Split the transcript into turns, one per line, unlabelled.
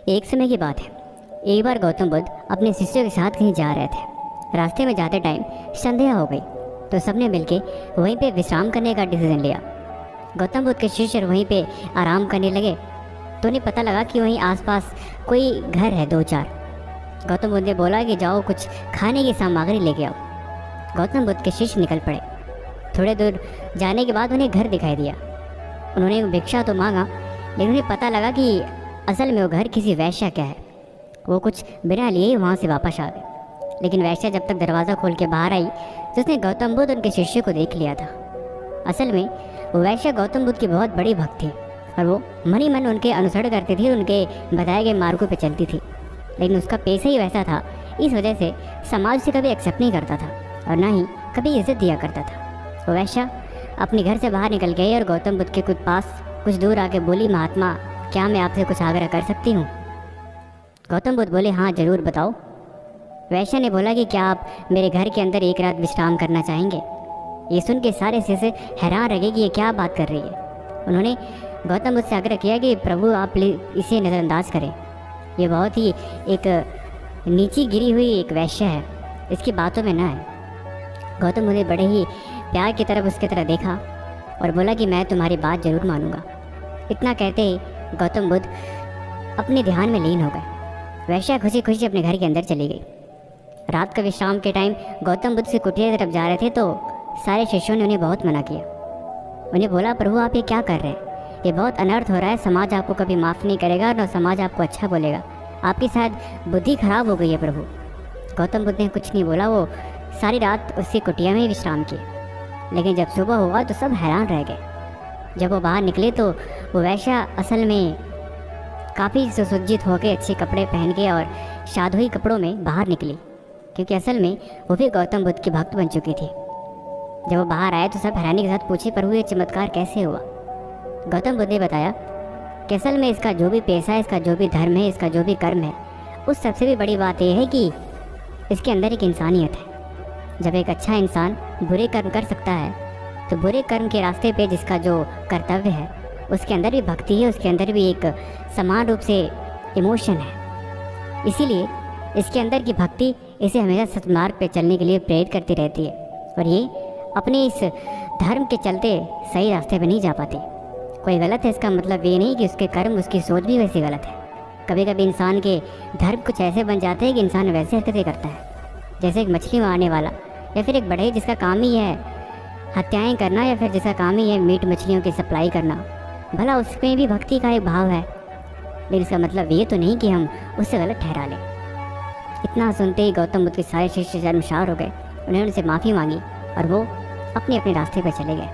एक समय की बात है। एक बार गौतम बुद्ध अपने शिष्यों के साथ कहीं जा रहे थे। रास्ते में जाते टाइम संध्या हो गई तो सबने मिलके वहीं पे विश्राम करने का डिसीजन लिया। गौतम बुद्ध के शिष्य वहीं पे आराम करने लगे तो उन्हें पता लगा कि वहीं आसपास कोई घर है 2-4। गौतम बुद्ध ने बोला कि जाओ कुछ खाने की सामग्री लेके आओ। गौतम बुद्ध के शिष्य निकल पड़े। थोड़े दूर जाने के बाद उन्हें घर दिखाई दिया। उन्होंने भिक्षा तो मांगा लेकिन उन्हें पता लगा कि असल में वो घर किसी वैश्या का है। वो कुछ बिना लिए ही वहाँ से वापस आ गए। लेकिन वैश्या जब तक दरवाज़ा खोल के बाहर आई तो उसने गौतम बुद्ध उनके शिष्य को देख लिया था। असल में वो वैश्या गौतम बुद्ध की बहुत बड़ी भक्त थी और वो मन ही मन उनके अनुसरण करती थी, उनके बताए गए मार्गों पर चलती थी। लेकिन उसका पेशा ही वैसा था, इस वजह से समाज से कभी एक्सेप्ट नहीं करता था और ना ही कभी इज्जत दिया करता था। वो वैश्या अपने घर से बाहर निकल गई और गौतम बुद्ध के कुछ दूर आके बोली, महात्मा क्या मैं आपसे कुछ आग्रह कर सकती हूँ? गौतम बुद्ध बोले, हाँ ज़रूर बताओ। वैश्या ने बोला कि क्या आप मेरे घर के अंदर एक रात विश्राम करना चाहेंगे? ये सुन के सारे शिष्य हैरान रह गए कि ये क्या बात कर रही है। उन्होंने गौतम बुद्ध से आग्रह किया कि प्रभु आप प्लीज़ इसे नज़रअंदाज करें। ये बहुत ही एक नीची गिरी हुई एक वैश्या है, इसकी बातों में ना है। गौतम बुद्ध ने बड़े ही प्यार की तरफ उसकी तरह देखा और बोला कि मैं तुम्हारी बात ज़रूर मानूंगा। इतना कहते ही गौतम बुद्ध अपने ध्यान में लीन हो गए। वैश्या खुशी खुशी अपने घर के अंदर चली गई। रात का विश्राम के टाइम गौतम बुद्ध से कुटिया की तरफ जा रहे थे तो सारे शिष्यों ने उन्हें बहुत मना किया। उन्हें बोला, प्रभु आप ये क्या कर रहे हैं? ये बहुत अनर्थ हो रहा है। समाज आपको कभी माफ़ नहीं करेगा और न समाज आपको अच्छा बोलेगा। आपकी शायद बुद्धि खराब हो गई है प्रभु। गौतम बुद्ध ने कुछ नहीं बोला। वो सारी रात उसकी कुटिया में विश्राम किए। लेकिन जब सुबह हुआ तो सब हैरान रह गए। जब वो बाहर निकले तो वो वैश्या असल में काफ़ी सुसज्जित होकर अच्छे कपड़े पहन के और शादुई कपड़ों में बाहर निकली, क्योंकि असल में वो भी गौतम बुद्ध की भक्त बन चुकी थी। जब वो बाहर आए तो सब हैरानी के साथ पूछे, प्रभु ये चमत्कार कैसे हुआ? गौतम बुद्ध ने बताया कि असल में इसका जो भी पेशा है, इसका जो भी धर्म है, इसका जो भी कर्म है, उस सबसे भी बड़ी बात यह है कि इसके अंदर एक इंसानियत है। जब एक अच्छा इंसान बुरे कर्म कर सकता है तो बुरे कर्म के रास्ते पे जिसका जो कर्तव्य है उसके अंदर भी भक्ति है, उसके अंदर भी एक समान रूप से इमोशन है। इसीलिए इसके अंदर की भक्ति इसे हमेशा सत्मार्ग पे चलने के लिए प्रेरित करती रहती है और ये अपने इस धर्म के चलते सही रास्ते पे नहीं जा पाती। कोई गलत है इसका मतलब ये नहीं कि उसके कर्म, उसकी सोच भी वैसी गलत है। कभी कभी इंसान के धर्म कुछ ऐसे बन जाते हैं कि इंसान वैसे हरकतें करता है, जैसे एक मछली मारने वाला या फिर एक बढ़ई जिसका काम ही है हत्याएं करना या फिर जिसका काम ही है मीट मछलियों की सप्लाई करना। भला उसमें भी भक्ति का एक भाव है, लेकिन इसका मतलब ये तो नहीं कि हम उससे गलत ठहरा लें। इतना सुनते ही गौतम बुद्ध के सारे शिष्य शर्मसार हो गए। उन्होंने उनसे माफ़ी मांगी और वो अपने अपने रास्ते पर चले गए।